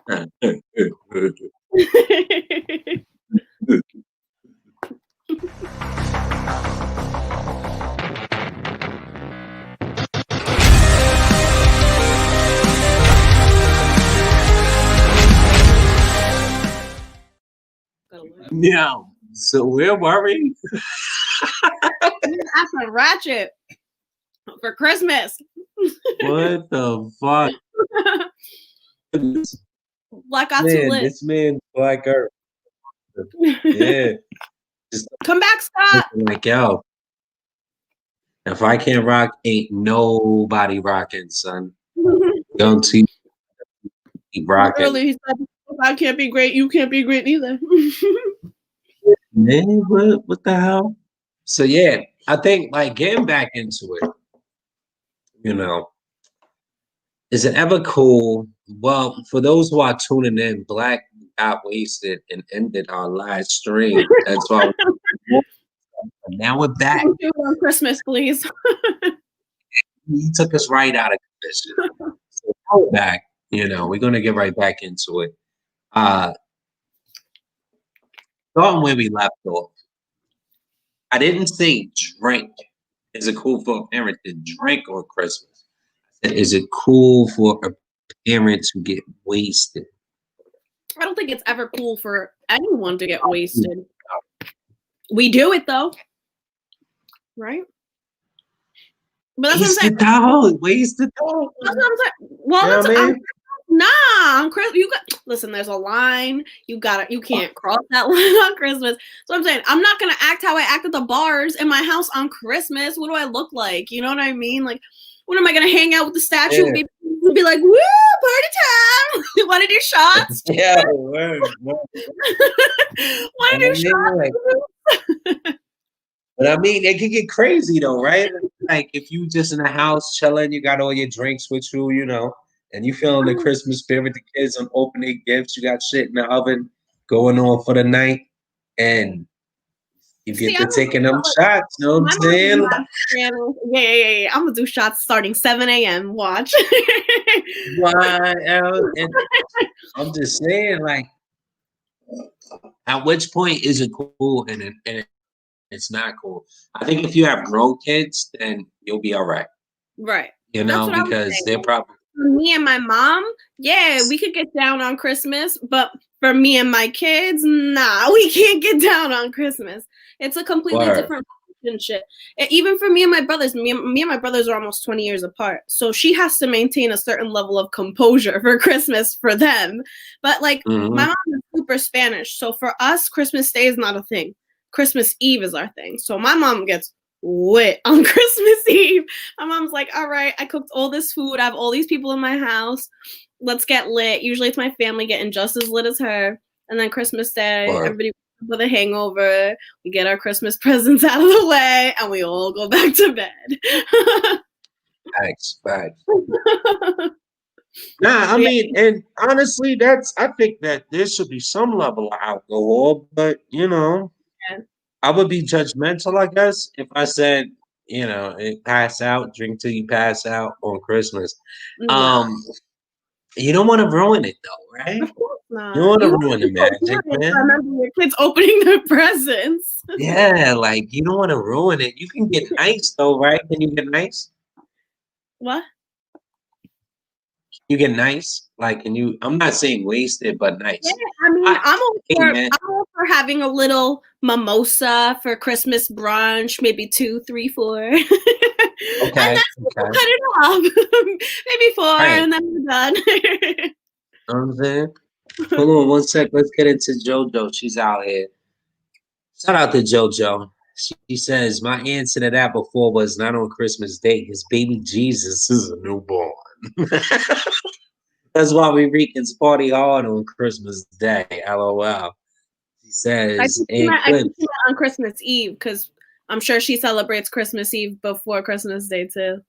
Yeah. So we're worried. After Ratchet for Christmas. What the fuck? Black got too lit. This man, Black Earth. Yeah. Just Come back, Scott. like, yo, if I can't rock, ain't nobody rocking, son. Don't keep rocking. Earlier he said, if I can't be great, you can't be great either. Man, what the hell? So yeah, I think like getting back into it, you know, is it ever cool? Well, for those who are tuning in, Black got wasted and ended our live stream. That's why now we're back. Do it on Christmas, please. He took us right out of commission. So now we're back. You know, we're gonna get right back into it. Starting where we left off. I didn't say drink. Is it cool for a parent to drink on Christmas? I said, is it cool for a parent to get wasted? I don't think it's ever cool for anyone to get wasted. We do it though, right? But that's wasted what I'm saying. Wasted though. That's what I'm saying. Well, You know what I mean? on Christmas, you got listen. There's a line. You can't cross that line on Christmas. So I'm saying I'm not gonna act how I act at the bars in my house on Christmas. What do I look like? You know what I mean? Like, when am I gonna hang out with the statue? Yeah. And be like, woo, party time! You want to do shots? Yeah. Want to do shots? But I mean, it can get crazy though, right? Like if you just in the house chilling, you got all your drinks with you, you know, and you feeling the Christmas spirit. The kids on opening gifts, you got shit in the oven going on for the night, and you get to taking them shots. You know what I'm saying? Yeah. I'm gonna do shots starting 7 a.m. Watch. Why? And I'm just saying, like, at which point is it cool and it's not cool? I think if you have grown kids, then you'll be all right. Right. You know, because they're probably. For me and my mom, yeah, we could get down on Christmas, but for me and my kids, nah, we can't get down on Christmas. It's a completely different relationship. Even for me and my brothers, me and my brothers are almost 20 years apart. So she has to maintain a certain level of composure for Christmas for them. But like my mom is super Spanish. So for us, Christmas Day is not a thing. Christmas Eve is our thing. So my mom gets lit on Christmas Eve. My mom's like, all right, I cooked all this food. I have all these people in my house. Let's get lit. Usually it's my family getting just as lit as her. And then Christmas Day, everybody with a hangover. We get our Christmas presents out of the way and we all go back to bed. Facts. Nah, I mean, and honestly, I think that there should be some level of alcohol, but you know, I would be judgmental, I guess, if I said, you know, pass out, drink till you pass out on Christmas. You don't want to ruin it though, right? Of course not. You don't want to ruin the magic, man. I remember your kids opening their presents. Yeah, like you don't want to ruin it. You can get nice though, right? Can you get nice? What? You get nice? Like, can you? I'm not saying wasted, but nice. Yeah, I mean, I'm all for having a little mimosa for Christmas brunch, maybe 2, 3, 4. Okay. And then cut it off. Maybe 4, and then we're done. You know what I'm saying? Hold on 1 sec. Let's get into JoJo. She's out here. Shout out to JoJo. She says, my answer to that before was not on Christmas Day. His baby Jesus is a newborn. That's why we Ricans party hard on Christmas Day. LOL. She says, I think that on Christmas Eve because I'm sure she celebrates Christmas Eve before Christmas Day too.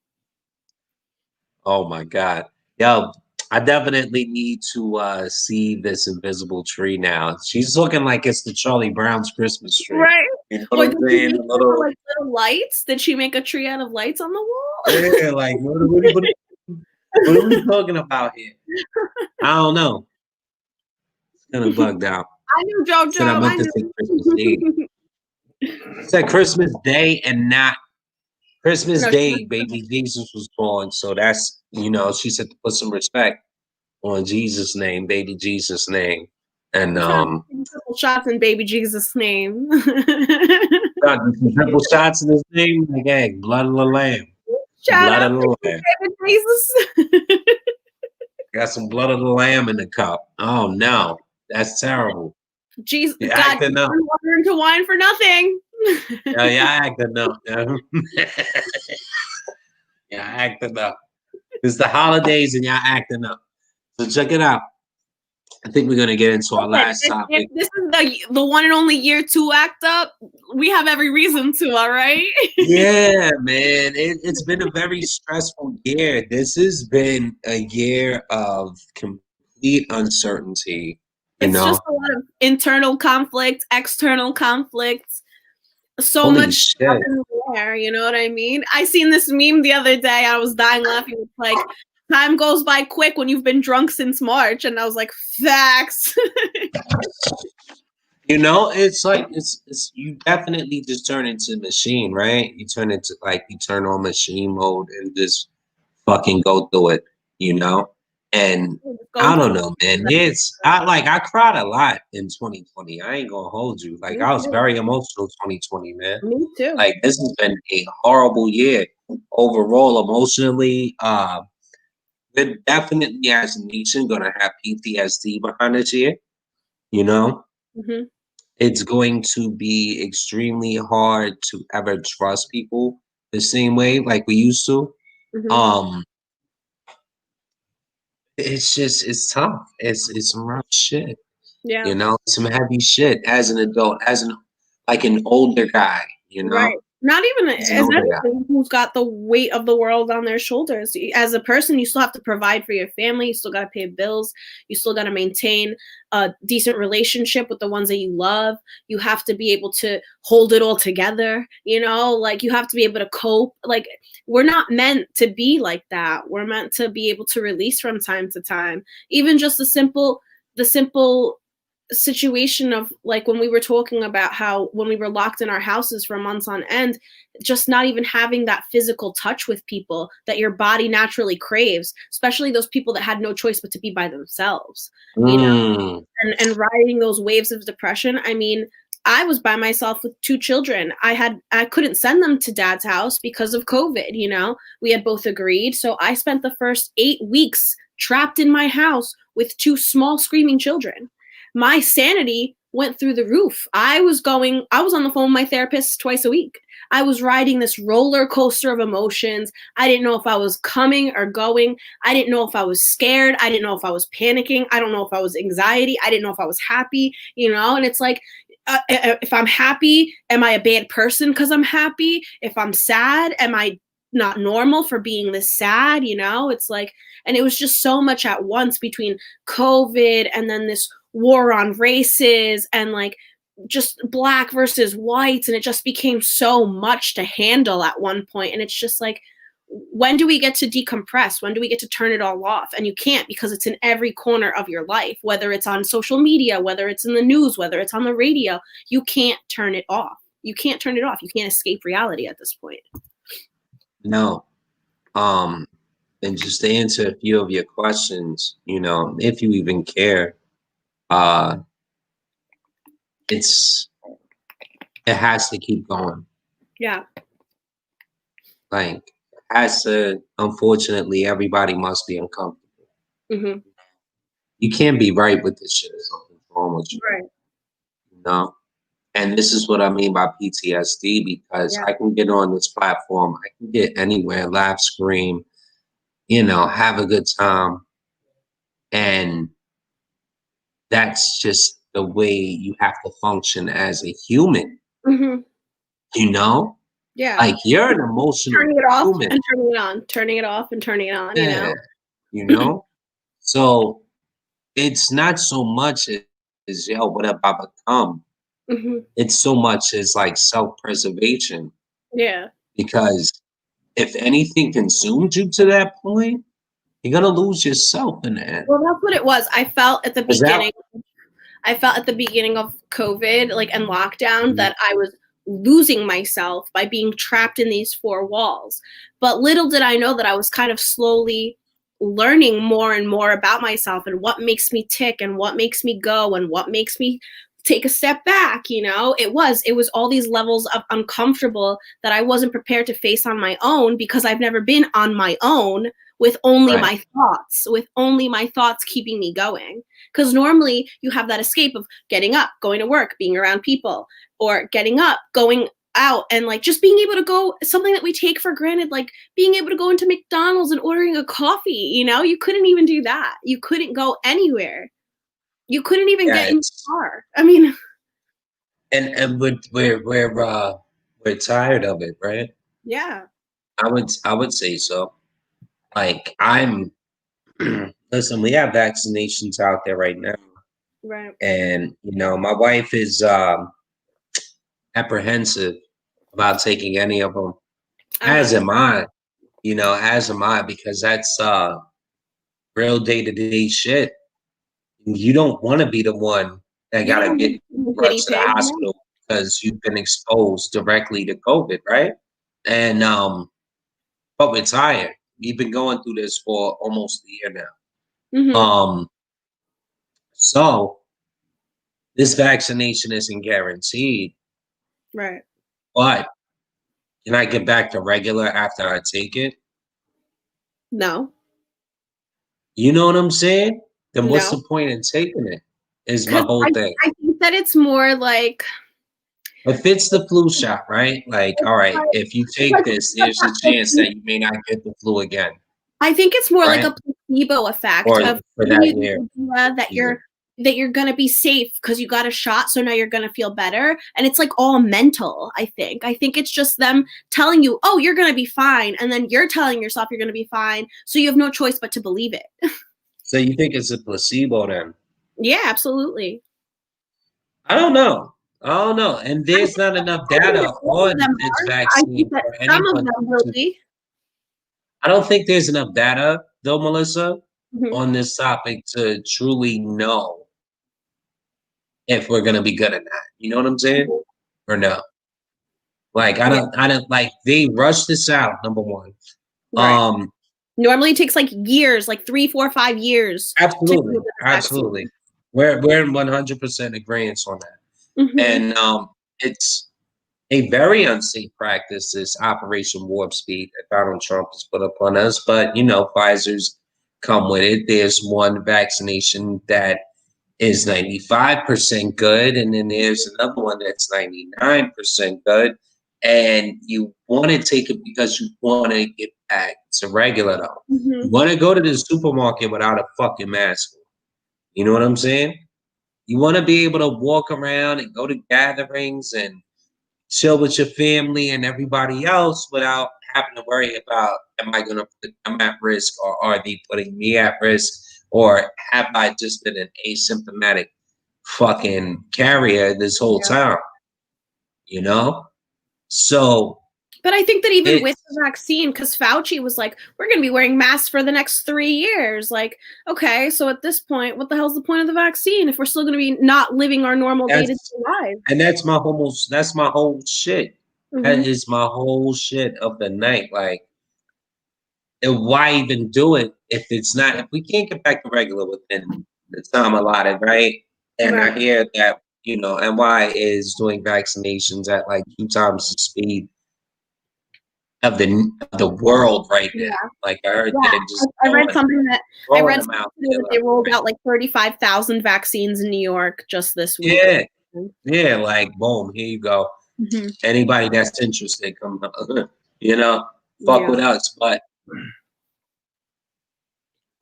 Oh my God. Yo, I definitely need to see this invisible tree now. She's looking like it's the Charlie Brown's Christmas tree. Right. You know what I'm saying? Like little lights? Did she make a tree out of lights on the wall? Yeah, like what are we talking about here? I don't know. kind of bugged out. I knew Said I JoJo. I meant to say Christmas Eve. knew. I said Christmas Day and not Christmas No, Day. Baby Jesus was born, so that's she said to put some respect on Jesus' name, baby Jesus' name, and trying to take triple shots in baby Jesus' name. got some triple shots in his name. Like, hey, blood of the lamb, Shout blood out of the to lamb. baby Jesus. Got some blood of the lamb in the cup. Oh no, that's terrible. Jesus, You're God, acting up. water into wine for nothing. Yeah, you're acting up. You're acting up. It's the holidays and y'all acting up. So check it out. I think we're gonna get into our last If topic. this is the one and only year to act up, we have every reason to. All right. Yeah, man. It's been a very stressful year. This has been a year of complete uncertainty. It's just a lot of internal conflict, external conflicts. So Holy much shit. up in the air, you know what I mean? I seen this meme the other day. I was dying laughing. It's like, time goes by quick when you've been drunk since March. And I was like, facts. It's like it's you definitely just turn into machine, right? You turn on machine mode and just fucking go through it, And I don't know, man. I cried a lot in 2020. I ain't gonna hold you. Like I was very emotional 2020, man. Me too. Like this has been a horrible year overall emotionally. We're definitely as a nation gonna have PTSD behind this year, Mm-hmm. It's going to be extremely hard to ever trust people the same way like we used to. Mm-hmm. It's tough. It's some rough shit. Yeah. Some heavy shit as an adult, an older guy, Right. Not even as an as older guy. anything who's got the weight of the world on their shoulders. As a person, you still have to provide for your family. You still got to pay bills. You still got to maintain a decent relationship with the ones that you love. You have to be able to hold it all together. Like you have to be able to cope. Like we're not meant to be like that. We're meant to be able to release from time to time. Even just the simple situation of like when we were talking about how when we were locked in our houses for months on end, just not even having that physical touch with people that your body naturally craves, especially those people that had no choice but to be by themselves, and riding those waves of depression. I mean, I was by myself with 2 children. I couldn't send them to dad's house because of COVID, we had both agreed. So I spent the first 8 weeks trapped in my house with 2 small screaming children. My sanity went through the roof. I was on the phone with my therapist twice a week. I was riding this roller coaster of emotions. I didn't know if I was coming or going. I didn't know if I was scared. I didn't know if I was panicking. I don't know if I was anxiety. I didn't know if I was happy, and it's like, if I'm happy, am I a bad person because I'm happy? If I'm sad, am I not normal for being this sad? It's like, and it was just so much at once between COVID and then this war on races and like just black versus whites, and it just became so much to handle at one point. And it's just like, when do we get to decompress? When do we get to turn it all off? And you can't, because it's in every corner of your life, whether it's on social media, whether it's in the news, whether it's on the radio. You can't turn it off. You can't turn it off. You can't escape reality at this point. No. And just to answer a few of your questions, if you even care, it has to keep going. Yeah. Like, it has to, unfortunately, everybody must be uncomfortable. Mm-hmm. You can't be right with this shit if something's wrong with you. Right. And this is what I mean by PTSD, because I can get on this platform, I can get anywhere, laugh, scream, have a good time. And that's just the way you have to function as a human. Mm-hmm. Yeah. Like you're an emotional turning it off human. and turning it on, turning it off and turning it on, So it's not so much as what have I become? Mm-hmm. It's so much as like self-preservation. Yeah. Because if anything consumes you to that point, you're gonna lose yourself in the end. Well, that's what it was. I felt at the beginning. I felt at the beginning of COVID, like, and lockdown, that I was losing myself by being trapped in these four walls. But little did I know that I was kind of slowly learning more and more about myself and what makes me tick and what makes me go and what makes me take a step back. It was all these levels of uncomfortable that I wasn't prepared to face on my own, because I've never been on my own with only my thoughts keeping me going. Because normally you have that escape of getting up, going to work, being around people, or getting up, going out, and like just being able to go, something that we take for granted, like being able to go into McDonald's and ordering a coffee. You couldn't even do that. You couldn't go anywhere. You couldn't even get in the car. I mean, and we're tired of it, right? Yeah. I would say so. Like, listen, we have vaccinations out there right now, Right. and my wife is apprehensive about taking any of them. As am I, because that's real day-to-day shit. You don't want to be the one that gotta get rushed to the hospital because you've been exposed directly to COVID, right? And but we're tired. We've been going through this for almost a year now. So this vaccination isn't guaranteed. Right. But can I get back to regular after I take it? No. You know what I'm saying? Then what's No. the point in taking it? Is my whole thing. I think that it's more like, if it's the flu shot, right? Like, all right, if you take this, there's a chance that you may not get the flu again. I think it's more like a placebo effect of that you're gonna be safe because you got a shot, so now you're gonna feel better. And it's like all mental, I think. I think it's just them telling you, oh, you're gonna be fine, and then you're telling yourself you're gonna be fine, so you have no choice but to believe it. So you think it's a placebo then? Yeah, absolutely. I don't know. And there's not enough data on this vaccine for anyone. I don't think there's enough data, though, Melissa, on this topic to truly know if we're gonna be good or not. You know what I'm saying? Or no? Like, I don't like, they rushed this out, number one. Right. Normally it takes like years, like 3, 4, 5 years. Absolutely. We're in 100% agreement on that. And it's a very unsafe practice, this Operation Warp Speed that Donald Trump has put upon us. But Pfizer's come with it. There's one vaccination that is 95% good, and then there's another one that's 99% good. And you want to take it because you want to get back to regular, though. You want to go to the supermarket without a fucking mask. You know what I'm saying? You want to be able to walk around and go to gatherings and chill with your family and everybody else without having to worry about, am I going to put them at risk, or are they putting me at risk, or have I just been an asymptomatic fucking carrier this whole time? So, but I think that even with the vaccine, because Fauci was like, we're going to be wearing masks for the next 3 years. Like, okay, so at this point, what the hell's the point of the vaccine if we're still going to be not living our normal day-to-day lives? And that's my whole shit. That is my whole shit of the night. Like, and why even do it if we can't get back to regular within the time allotted, right? And I hear that, NY is doing vaccinations at like 2 times the speed of the world right now. Like, I heard that I read something that they rolled out like 35,000 vaccines in New York just this week. Yeah, like, boom, here you go. Anybody that's interested, come fuck with us. But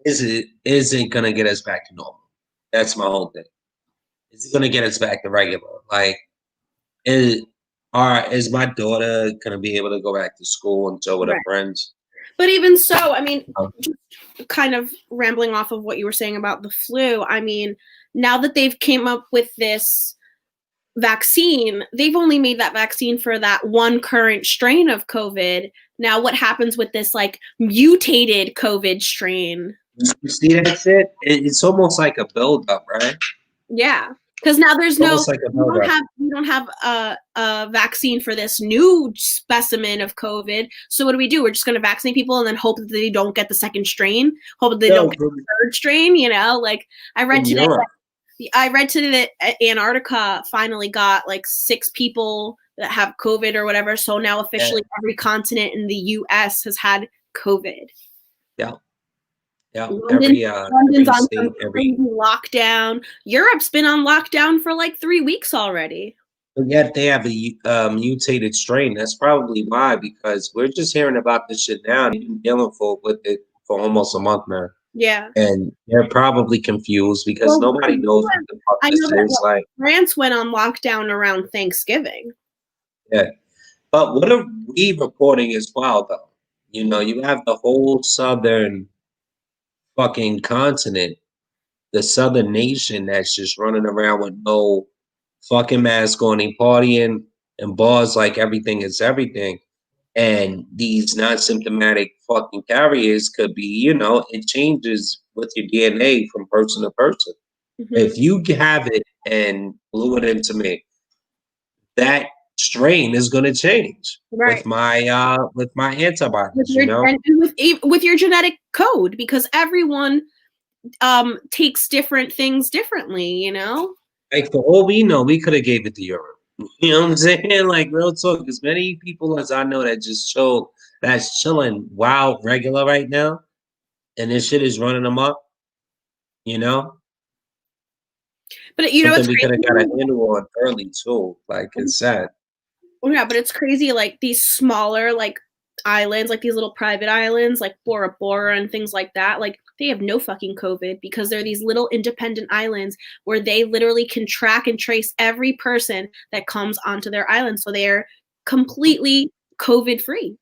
is it gonna get us back to normal? That's my whole thing. Is it gonna get us back to regular? Like, is my daughter gonna be able to go back to school and chill with her friends? But even so, I mean, just kind of rambling off of what you were saying about the flu, I mean, now that they've came up with this vaccine, they've only made that vaccine for that one current strain of COVID. Now what happens with this like mutated COVID strain? You see that shit? It's almost like a buildup, right? Yeah. Because now there's almost like a buildup. we don't have a vaccine for this new specimen of COVID. So what do? We're just going to vaccinate people and then hope that they don't get the second strain, hope that they don't get the third strain. You know, like I read today that Antarctica finally got like 6 people that have COVID or whatever. So now officially every continent in the U.S. has had COVID. Yeah. Yeah, London's on some crazy lockdown. Europe's been on lockdown for like 3 weeks already. But yet they have a mutated strain. That's probably why, because we're just hearing about this shit now. They've been dealing with it for almost a month now. Yeah. And they're probably confused because nobody knows what the fuck this is. Like France went on lockdown around Thanksgiving. Yeah. But what are we reporting as well, though? You know, you have the whole southern fucking continent, the southern nation that's just running around with no fucking mask on, and partying and bars like everything is everything. And these non-symptomatic fucking carriers could be, you know, it changes with your DNA from person to person. Mm-hmm. If you have it and blew it into me, that strain is going to change with my antibodies, you know, with your genetic code, because everyone takes different things differently, you know. Like for all we know, we could have gave it to Europe. You know what I'm saying? Like real talk, as many people as I know that just that's chilling wild regular right now, and this shit is running them up. You know. But you know, something we could have got a handle on early too. Like it's sad. Oh yeah, but it's crazy. Like these smaller like islands, like these little private islands, like Bora Bora and things like that. Like they have no fucking COVID because they're these little independent islands where they literally can track and trace every person that comes onto their island. So they are completely COVID free.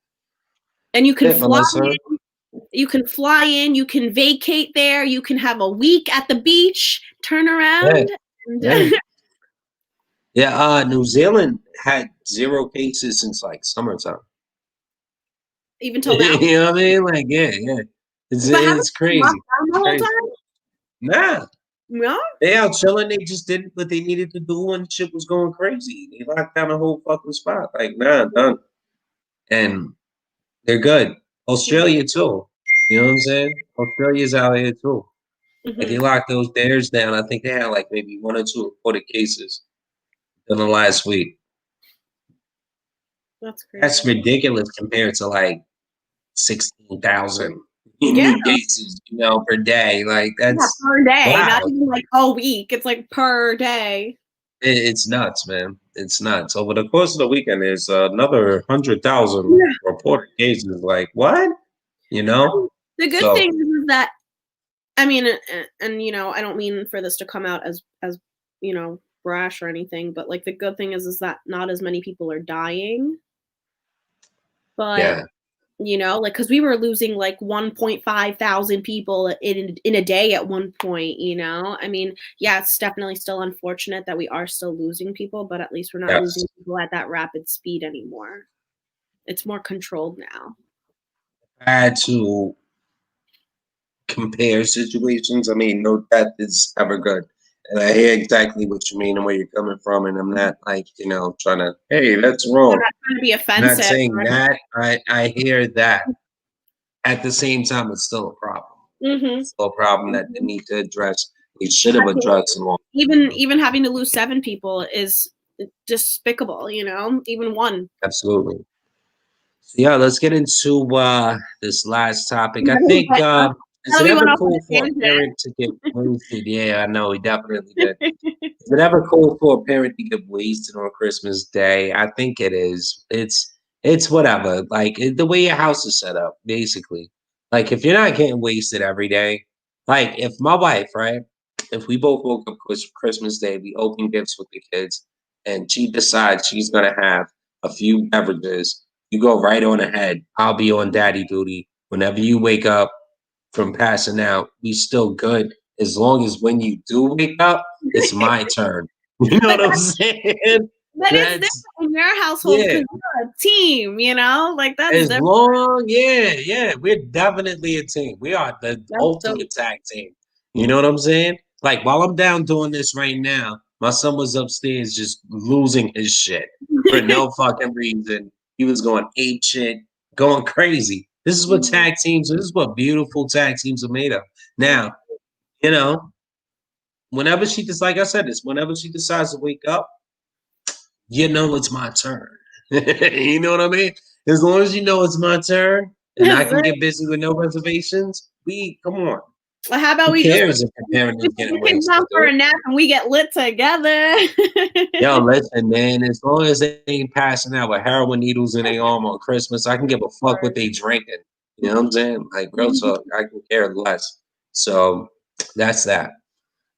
And you can fly in, you can fly in, you can vacate there, you can have a week at the beach, turn around. New Zealand had 0 cases since like summertime. Even till now. You know what I mean? Like, yeah. It's crazy. The whole time? Nah. No? They out chilling. They just did what they needed to do when shit was going crazy. They locked down the whole fucking spot. Like, nah, done. And they're good. Australia too. You know what I'm saying? Australia's out here too. Mm-hmm. Like they locked theirs down. I think they had like maybe 1 or 2 reported cases in the last week. That's crazy. That's ridiculous compared to like 16,000 new cases, you know, per day. Like that's per day, not even like a week. It's like per day. It's nuts, man. It's nuts. Over the course of the weekend, there's another 100,000 reported cases. Like what? You know. The good thing is that, I mean, and you know, I don't mean for this to come out as you know, brash or anything, but like the good thing is that not as many people are dying. But you know, like because we were losing like 1.5 thousand people in a day at one point. You know, I mean, yeah, it's definitely still unfortunate that we are still losing people, but at least we're not losing people at that rapid speed anymore. It's more controlled now. I had to compare situations. I mean, no death is ever good. And I hear exactly what you mean and where you're coming from. And I'm not like, you know, trying to, hey, that's wrong. I'm not trying to be offensive. I'm not saying that. I hear that. At the same time, it's still a problem. Mm-hmm. It's still a problem that they need to address. We should have addressed long. Even having to lose 7 people is despicable, you know, even 1. Absolutely. So yeah, let's get into this last topic. I think is it ever cool for a parent to get wasted? Yeah, I know, he definitely did. Is it ever cool for a parent to get wasted on Christmas Day? I think it is. It's whatever. Like the way your house is set up, basically. Like if you're not getting wasted every day, like if my wife, right? If we both woke up Christmas Day, we open gifts with the kids, and she decides she's gonna have a few beverages, you go right on ahead. I'll be on daddy duty. Whenever you wake up from passing out, we still good. As long as when you do wake up, it's my turn. You know what I'm saying? But it's different in your household because you're a team, you know? Like that's as different. Long, we're definitely a team. We are the ultimate tag team. You know what I'm saying? Like while I'm down doing this right now, My son was upstairs just losing his shit for no fucking reason. He was going ape shit, going crazy. This is what tag teams, this is what beautiful tag teams are made of. Now, you know, whenever she just like I said this, whenever she decides to wake up, you know it's my turn. You know what I mean? As long as you know it's my turn and I can get busy with no reservations, come on. Well, how about Who we cares just if the parent is getting get wasted? down for a nap and we get lit together? Yo, listen, man. As long as they ain't passing out with heroin needles in their arm on Christmas, I can give a fuck what they drinking. You know what I'm saying? Like, real talk, I can care less. So that's that.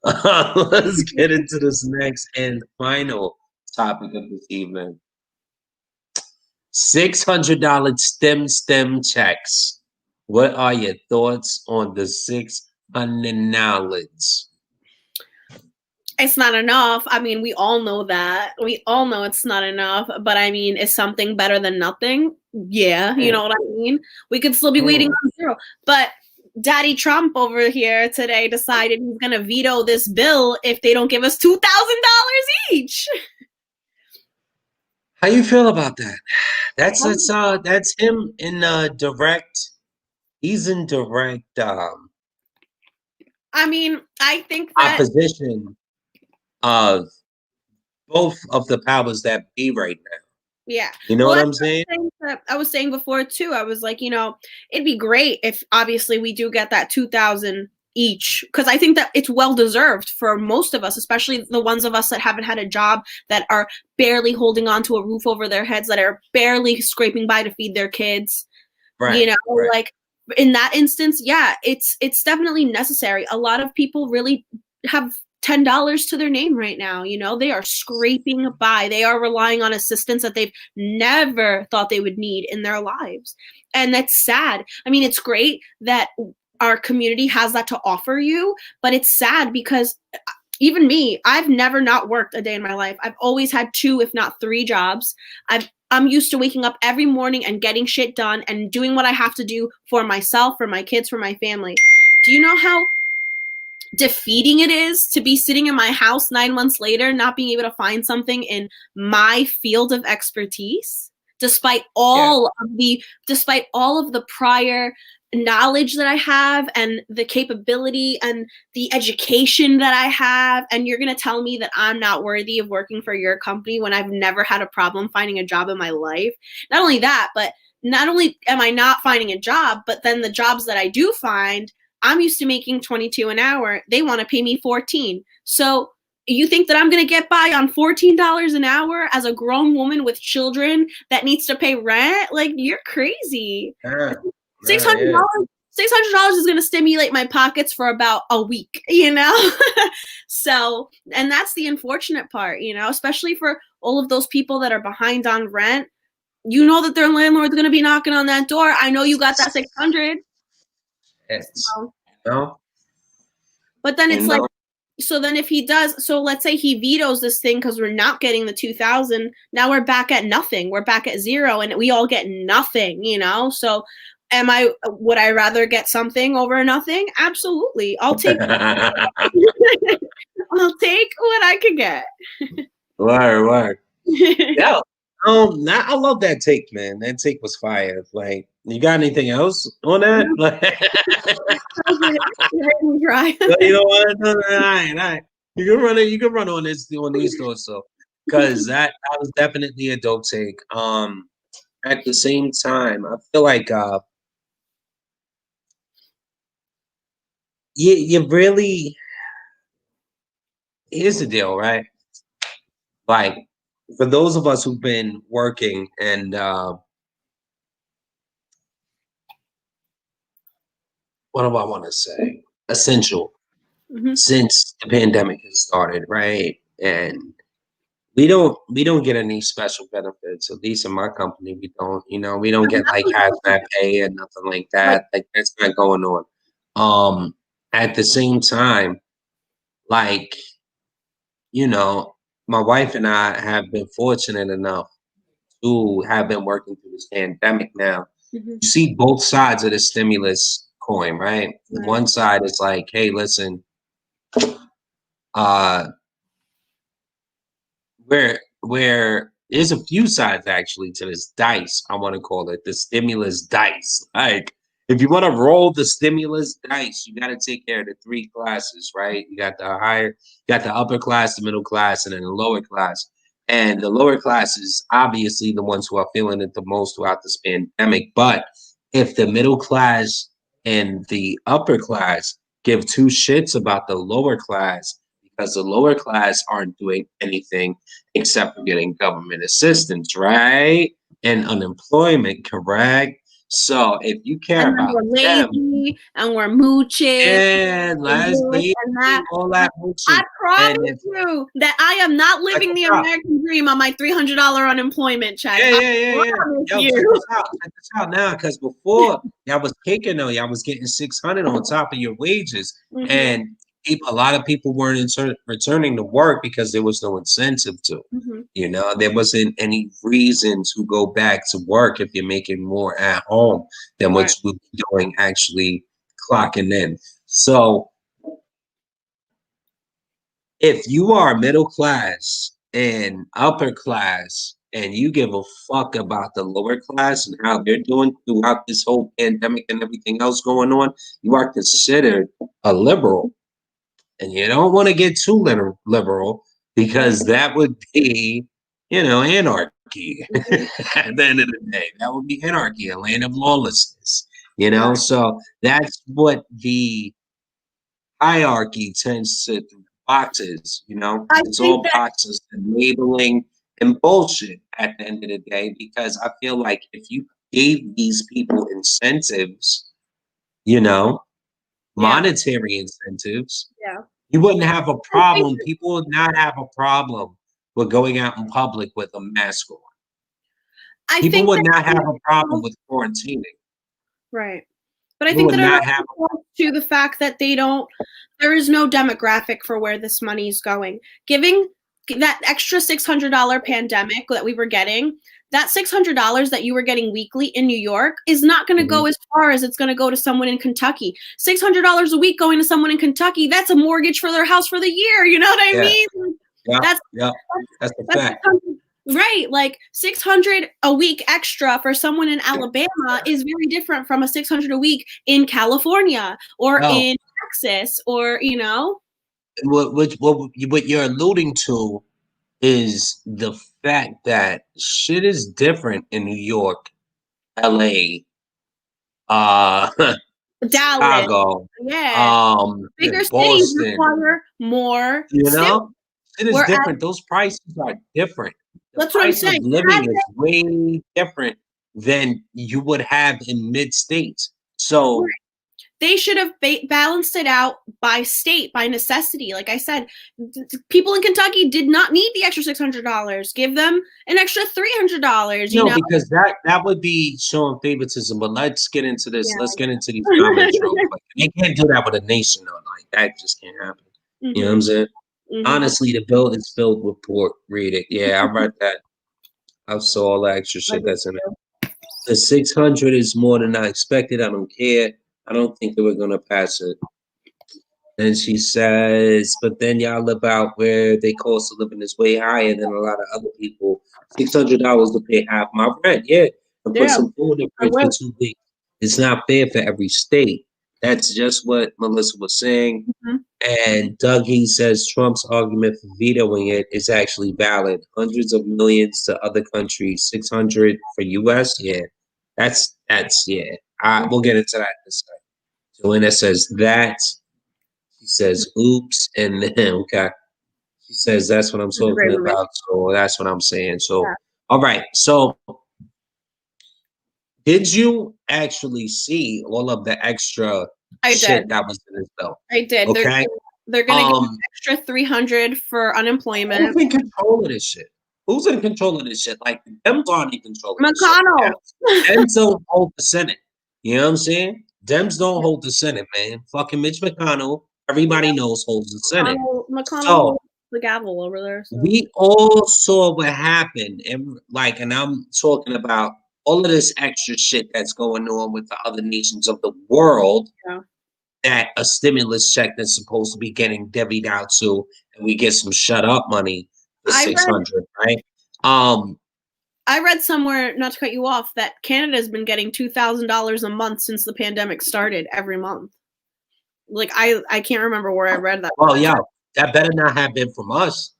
Let's get into this next and final topic of this evening. $600 stem checks. What are your thoughts on the $600? It's not enough. I mean, we all know that. We all know it's not enough. But I mean, is something better than nothing? Yeah, you know what I mean? We could still be waiting on zero. But Daddy Trump over here today decided he's going to veto this bill if they don't give us $2,000 each. How you feel about that? That's him in direct. He's in direct I mean, I think that opposition of both of the powers that be right now. Yeah. You know what I'm saying? I was saying before too. I was like, it'd be great if obviously we do get that 2,000 each, because I think that it's well deserved for most of us, especially the ones of us that haven't had a job, that are barely holding on to a roof over their heads, that are barely scraping by to feed their kids. Right. Like in that instance, yeah, it's definitely necessary. A lot of people really have $10 to their name right now. They are scraping by. They are relying on assistance that they've never thought they would need in their lives. And that's sad. I mean, it's great that our community has that to offer you, but it's sad because even me, I've never not worked a day in my life. I've always had 2, if not 3 jobs. I'm used to waking up every morning and getting shit done and doing what I have to do for myself, for my kids, for my family. Do you know how defeating it is to be sitting in my house 9 months later, not being able to find something in my field of expertise, despite all of the prior knowledge that I have and the capability and the education that I have, and you're going to tell me that I'm not worthy of working for your company when I've never had a problem finding a job in my life? Not only that, but not only am I not finding a job, but then the jobs that I do find, I'm used to making $22 an hour. They want to pay me $14. So you think that I'm going to get by on $14 an hour as a grown woman with children that needs to pay rent? Like, you're crazy. $600 is going to stimulate my pockets for about a week, So, and that's the unfortunate part, especially for all of those people that are behind on rent. That their landlord's going to be knocking on that door. I know you got that 600. But then it's like, so then if he does, so let's say he vetoes this thing because we're not getting the 2,000. Now we're back at nothing. We're back at zero, and we all get nothing. So would I rather get something over nothing? Absolutely. I'll take I'll take what I can get. Word. Yeah. I love that take, man. That take was fire. Like, you got anything else on that? You know what? No, all right. You can run on these thoughts, so because that was definitely a dope take. At the same time, I feel like you really, here's the deal, right? Like, for those of us who've been working and what do I want to say? Essential since the pandemic has started, right? And we don't get any special benefits. At least in my company, we don't. We don't get like hazmat pay and nothing like that. Like, that's not going on. At the same time, like, my wife and I have been fortunate enough to have been working through this pandemic now. You see both sides of the stimulus coin, right? One side is like, hey, listen, where there's a few sides actually to this dice. I want to call it the stimulus dice. Like, if you want to roll the stimulus dice, you got to take care of the three classes, right? You got the upper class, the middle class, and then the lower class. And the lower class is obviously the ones who are feeling it the most throughout this pandemic. But if the middle class and the upper class give two shits about the lower class, because the lower class aren't doing anything except for getting government assistance, right? And unemployment, correct? So if you care And then about we're them, lazy and we're mooching yeah, and last this lady, and that. all that I bullshit. And promise if you that I am not check living this the out. American dream on my $300 unemployment check. Yeah, I yeah, yeah, yeah. promise Yo, check you. this out. Check this out now, because before y'all was kicking though, y'all was getting 600 on top of your wages, Mhm, and a lot of people weren't returning to work because there was no incentive to. mhm. You know, there wasn't any reason to go back to work if you're making more at home than what Right. you would be doing actually clocking in. So if you are middle class and upper class and you give a fuck about the lower class and how they're doing throughout this whole pandemic and everything else going on, you are considered a liberal. And you don't want to get too liberal because that would be, anarchy. Mhm. At the end of the day, that would be anarchy, a land of lawlessness. Right. So that's what the hierarchy tends to boxes, I it's think all that boxes and labeling and bullshit at the end of the day, because I feel like if you gave these people incentives, you know, yeah, monetary incentives, yeah. you wouldn't have a I think problem. People would not have a problem with going out in public with a mask on. I People think would that not have a problem with quarantining. right. But I People think would that it not have also points to the fact that there is no demographic for where this money is going. Giving that extra $600 pandemic that we were getting, that $600 that you were getting weekly in New York is not going to Mhm. go as far as it's going to go to someone in Kentucky. $600 a week going to someone in Kentucky, that's a mortgage for their house for the year. You know what I Yeah, mean? yeah, That's yeah. That's a that's fact. right. Like 600 a week extra for someone in Alabama is very different from a 600 a week in California or No, in Texas or, you know. what you're alluding to is the fact that shit is different in New York, LA, uh, Dallas. Chicago, Yeah. Bigger cities Boston. require more You stimulus. know, it is Whereas different. Those prices are different. The that's what I'm price of saying. living is way different than you would have in mid states. So They should have balanced it out by state, by necessity. Like I said, people in Kentucky did not need the extra $600. Give them an extra $300, you no, know? because that would be showing favoritism. But let's get into this. Yeah. Let's get into these comments real quick. You can't do that with a nation, though. Like that just can't happen. You know what I'm Mhm. saying? Mhm. Honestly, the bill is filled with pork. Read it. Yeah, I read that. I saw all the extra I shit did that's in it. too. The 600 is more than I expected. I don't care. I don't think that we're gonna pass it. Then she says, but then y'all live out where they cost of living is way higher than a lot of other people. $600 to pay half my rent, yeah, and put Yeah, some food in the I fridge for will. 2 weeks. It's not fair for every state. That's just what Melissa was saying. Mhm. And Dougie says Trump's argument for vetoing it is actually valid. Hundreds of millions to other countries, 600 for US. Yeah, that's yeah. We'll get into that in a second. Joanna says that. She says oops, and then okay. She says that's what I'm She's a talking great roommate. about. So that's what I'm saying. Yeah, So all right. So did you actually see all of the extra I shit did. that was in this bill? I did. Okay. They're gonna give an Um, extra 300 for Who's unemployment. in control of this shit? Who's in control of this shit? Like, Dems aren't in control of this shit. McConnell. Dems don't hold the Senate. You know what I'm saying? Dems don't hold the Senate, man. Fucking Mitch McConnell, everybody knows holds the Senate. McConnell So holds the gavel over there. So we all saw what happened, and I'm talking about all of this extra shit that's going on with the other nations of the world, yeah. that a stimulus check that's supposed to be getting divvied out to, and we get some shut up money the I read 600, right? I read somewhere, not to cut you off, that Canada's been getting $2,000 a month since the pandemic started every month. Like I can't remember where I read that. Well, yeah, that better not have been from us.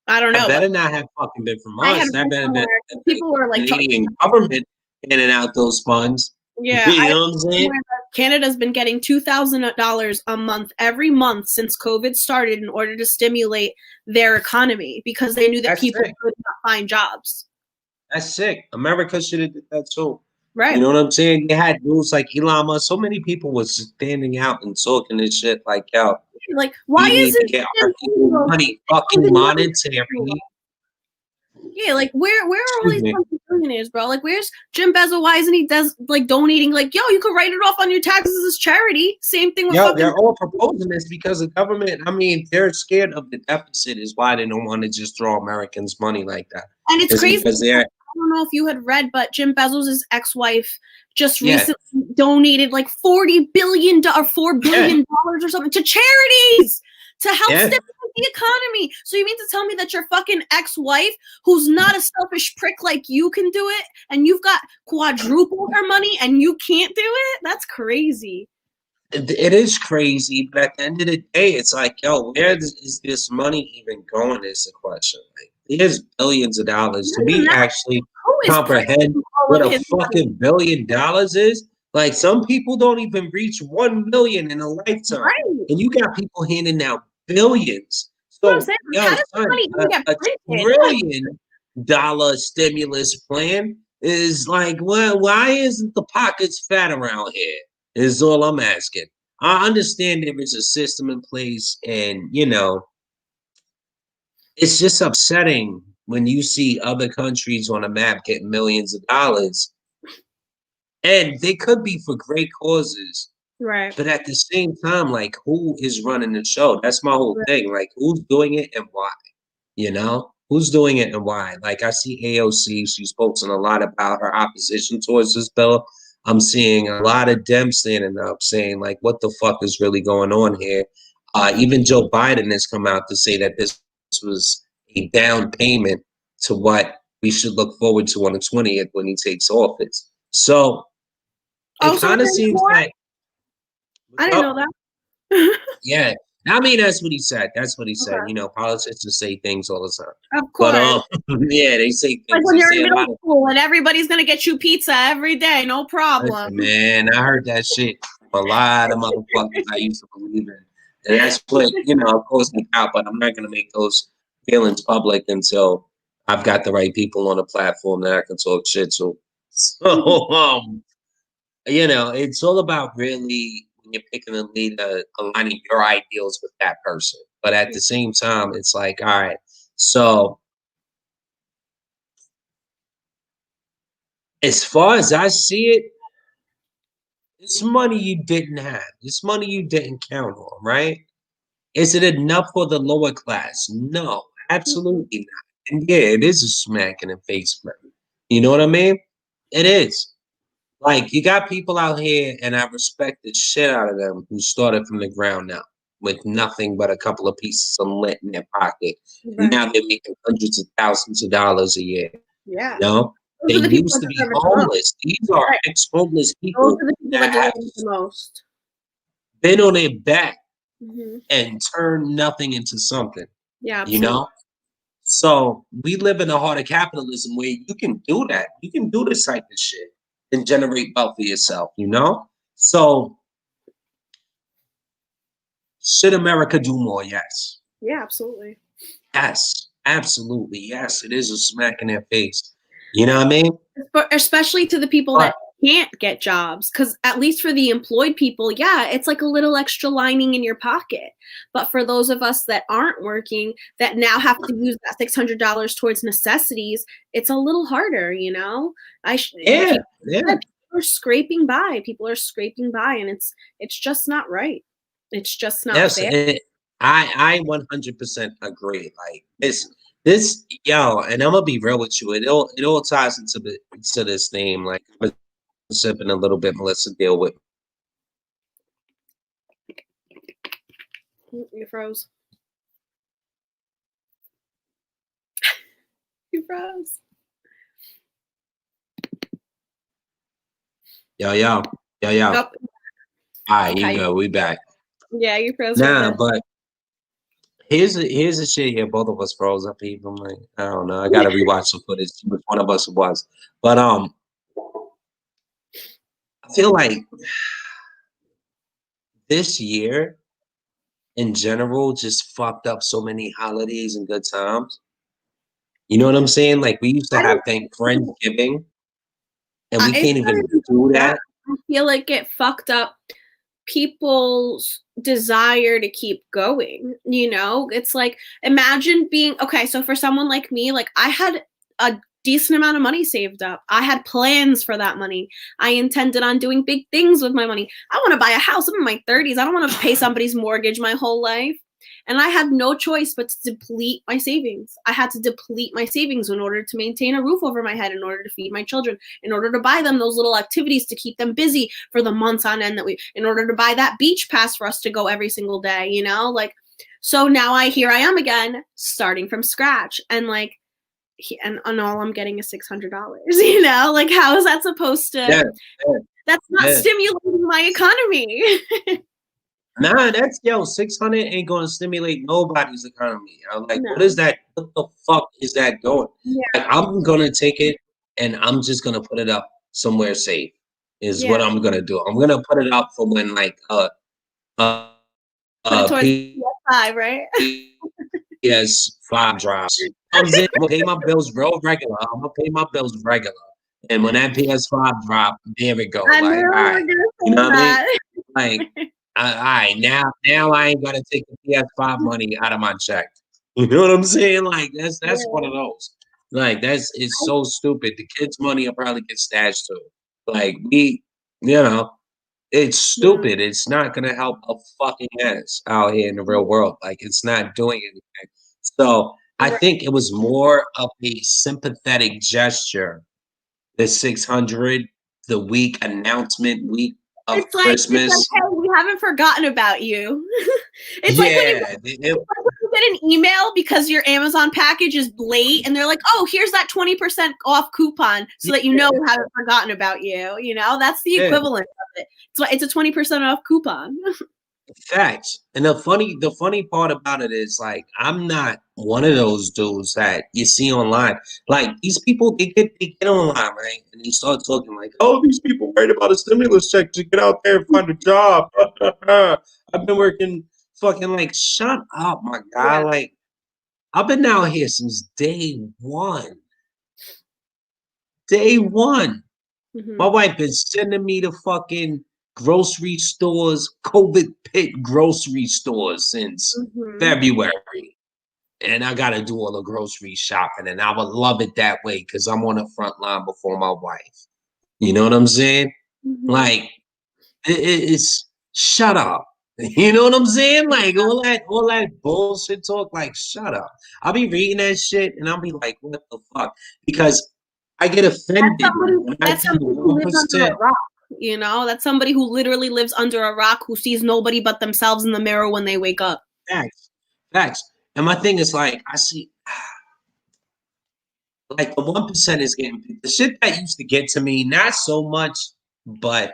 I don't That know, but better not have fucking been from I had us. That read better have been somewhere the people were like, Canadian government handing out those funds. yeah, You I know what I'm saying? Canada's been getting $2,000 a month every month since COVID started in order to stimulate their economy because they knew that That's people sick. could not find jobs. That's sick. America should have did that too. Right. You know what I'm saying? They had dudes like Elon Musk. So many people was standing out and talking this shit like, yo, Like, why we need to isn't get our people money, fucking monetary. Yeah, like where are all Excuse these me. billionaires, bro? Like, where's Jim Bezos? Why isn't he donating? Like, yo, you could write it off on your taxes as charity. Same thing with Yo, fucking. they're all proposing this because the government, I mean, they're scared of the deficit is why they don't want to just throw Americans money like that. And it's It's crazy. because they're, I don't know if you had read, but Jim Bezos' ex-wife just yeah, recently donated like $40 billion or $4 billion or something to charities to help yeah, stimulate the economy. So you mean to tell me that your fucking ex-wife, who's not a selfish prick like you, can do it, and you've got quadruple her money and you can't do it? That's crazy. it is crazy, but at the end of the day, it's like, yo, where is this money even going? Is the question. Like, there's billions of dollars. To me, actually comprehend what a fucking $1 billion is. Like, some people don't even reach 1 million in a lifetime, Right. and you got people handing out billions. So, yo, how does son, money even get a printed? $1 trillion stimulus plan is like, well, why isn't the pockets fat around here? Is all I'm asking. I understand there is a system in place, and it's just upsetting when you see other countries on a map getting millions of dollars, and they could be for great causes. Right. But at the same time, like, who is running the show? That's my whole thing. Like, who's doing it and why? Who's doing it and why? Like, I see AOC, she's posting a lot about her opposition towards this bill. I'm seeing a lot of Dems standing up saying, like, what the fuck is really going on here? Even Joe Biden has come out to say that this was a down payment to what we should look forward to on the 20th when he takes office. So it kind of seems like, I didn't know that. yeah. I mean, that's what he said. That's what he said. Okay. Politicians say things all the time. Of course. But yeah, they say things. Like when you're in middle school and everybody's gonna get you pizza every day, no problem. Man, I heard that shit from a lot of motherfuckers I used to believe in. And that's what, of course, me out, but I'm not gonna make those feelings public until I've got the right people on the platform that I can talk shit to. So it's all about really when you're picking a leader, aligning your ideals with that person. But at the same time, it's like, all right, so as far as I see it, it's money you didn't have. It's money you didn't count on, right? Is it enough for the lower class? No, absolutely not. And yeah, it is a smack in the face for me. You know what I mean? It is. Like, you got people out here, and I respect the shit out of them who started from the ground up with nothing but a couple of pieces of lint in their pocket. And now they're making hundreds of thousands of dollars a year. Yeah. They used to be homeless. These are ex-homeless people that have the most. been on their back and turned nothing into something. Yeah, absolutely. So we live in a heart of capitalism where you can do that. You can do this type of shit and generate wealth for yourself, So should America do more? Yes. Yeah, absolutely. Yes, absolutely. Yes, it is a smack in their face. You know what I mean? But especially to the people that can't get jobs, because at least for the employed people, yeah, it's like a little extra lining in your pocket. But for those of us that aren't working, that now have to use that $600 towards necessities, it's a little harder, People are scraping by. People are scraping by, and it's just not right. It's just not fair. I 100% agree. Like this, yo, and I'm gonna be real with you. It all ties into this theme. Like, I'm sipping a little bit. Melissa, deal with. You froze. froze. Yo. Nope. All right, you Okay. go. We back. Yeah, you froze for a Nah, bit. but here's the shit here. Both of us froze up. Even like I don't know. I gotta rewatch the footage. Which one of us it was? But I feel like this year in general just fucked up so many holidays and good times. You know what I'm saying? Like we used to I have don't. thank Friendsgiving, and we It's can't not even even do that. that. I feel like it fucked up people's desire to keep going. You know, it's like imagine being okay. So for someone like me, like I had a decent amount of money saved up. I had plans for that money. I intended on doing big things with my money. I want to buy a house. I'm in my 30s. I don't want to pay somebody's mortgage my whole life. And I had no choice but to deplete my savings. I had to deplete my savings in order to maintain a roof over my head, in order to feed my children, in order to buy them those little activities to keep them busy for the months on end in order to buy that beach pass for us to go every single day, you know? Like, so now here I am again, starting from scratch. And like, and all I'm getting is $600, you know? Like, how is that supposed to, that's not stimulating my economy. Nah, that's 600 ain't gonna stimulate nobody's economy. I'm like, No. what is that? What the fuck is that doing? Yeah. Like, I'm gonna take it and I'm just gonna put it up somewhere safe. Is what I'm gonna do. I'm gonna put it up for when like put it towards PS5, right? PS5 drops. Comes in, I'm gonna pay my bills real regular. I'm gonna pay my bills regular. And when that PS5 drop, there we go. I Like, knew all you right, were gonna you know say what I mean? that. Like, all right, now I ain't gonna take the PS5 money out of my check. You know what I'm saying? Like, that's one of those. Like, it's so stupid. The kids' money will probably get stashed too. Like, it's stupid. It's not gonna help a fucking ass out here in the real world. Like, it's not doing anything. So I think it was more of a sympathetic gesture. The 600, the week announcement week of It's like, Christmas. hey, we haven't forgotten about you. It's like when you Yeah, get an email because your Amazon package is late and they're like, oh, here's that 20% off coupon so that you know we haven't forgotten about you. You know, that's the equivalent of it. It's a 20% off coupon. facts. And the funny part about it is like I'm not one of those dudes that you see online. Like these people, they get online, right? And they start talking like, oh, these people worried about a stimulus check to get out there and find a job. I've been working fucking like shut up, my guy. Like I've been out here since day one. Day one. My wife been sending me to fucking grocery stores, COVID pit grocery stores since February. And I gotta do all the grocery shopping. And I would love it that way because I'm on the front line before my wife. You know what I'm saying? Like it's shut up. You know what I'm saying? Like all that bullshit talk, like shut up. I'll be reading that shit and I'll be like, what the fuck? Because I get offended when I That's see somebody who lives under 1%. a rock. You know, that's somebody who literally lives under a rock, who sees nobody but themselves in the mirror when they wake up. Facts. And my thing is like, I see like the 1% is getting the shit that used to get to me, not so much, but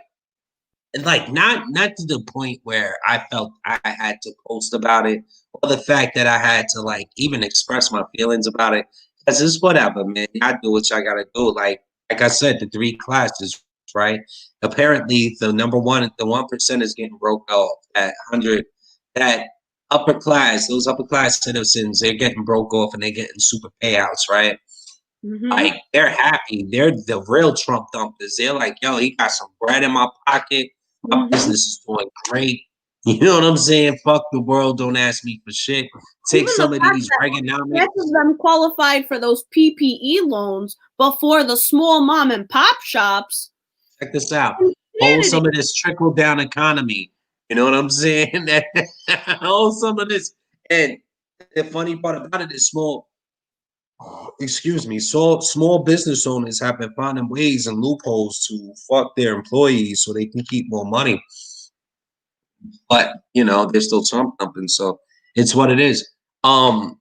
like not to the point where I felt I had to post about it, or the fact that I had to like even express my feelings about it. Because it's whatever, man. I do what I gotta do. Like I said, the three classes, right? Apparently, the 1% is getting broke off at 100. That upper class, those upper class citizens, they're getting broke off and they're getting super payouts, right? Like they're happy. They're the real Trump dumpers. They're like, yo, he got some bread in my pocket. My business is doing great. You know what I'm saying? Fuck the world. Don't ask me for shit. Take Even some the of fact these that Reaganomics. half of them qualified for those PPE loans before the small mom and pop shops. Check this out. Hold some of this trickle down economy. You know what I'm saying? Hold some of this. And the funny part about it is small business owners have been finding ways and loopholes to fuck their employees so they can keep more money. But they're still Trump dumping, so it's what it is. You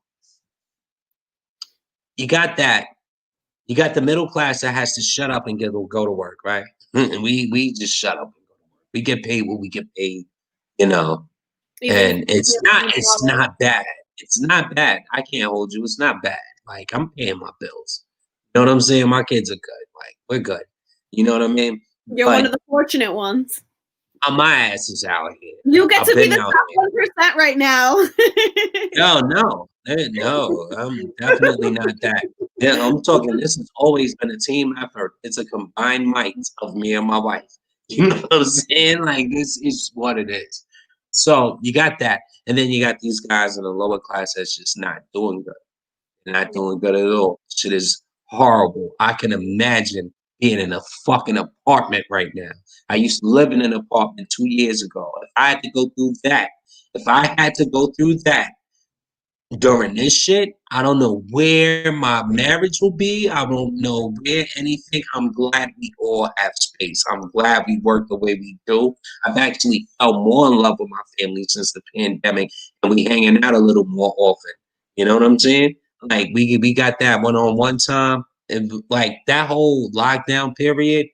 got that. You got the middle class that has to shut up and go to work, right? And we just shut up and go to work. We get paid what we get paid, you know. Even if And it's not bad. It's not bad. I can't hold you. It's not bad. Like I'm paying my bills. You know what I'm saying? My kids are good. Like we're good. You know what I mean? you're one of But the fortunate ones. my ass is out here. You get I've to be been the out top here. 1% right now. No, I'm definitely not that. Yeah, I'm talking. This has always been a team effort. It's a combined might of me and my wife. You know what I'm saying? Like this is what it is. So you got that, and then you got these guys in the lower class that's just not doing good. They're not doing good at all. Shit is horrible. I can imagine being in a fucking apartment right now. I used to live in an apartment 2 years ago. If I had to go through that during this shit, I don't know where my marriage will be. I don't know where anything. I'm glad we all have space. I'm glad we work the way we do. I've actually felt more in love with my family since the pandemic, and we hanging out a little more often. You know what I'm saying? Like we got that one-on-one time, and like that whole lockdown period,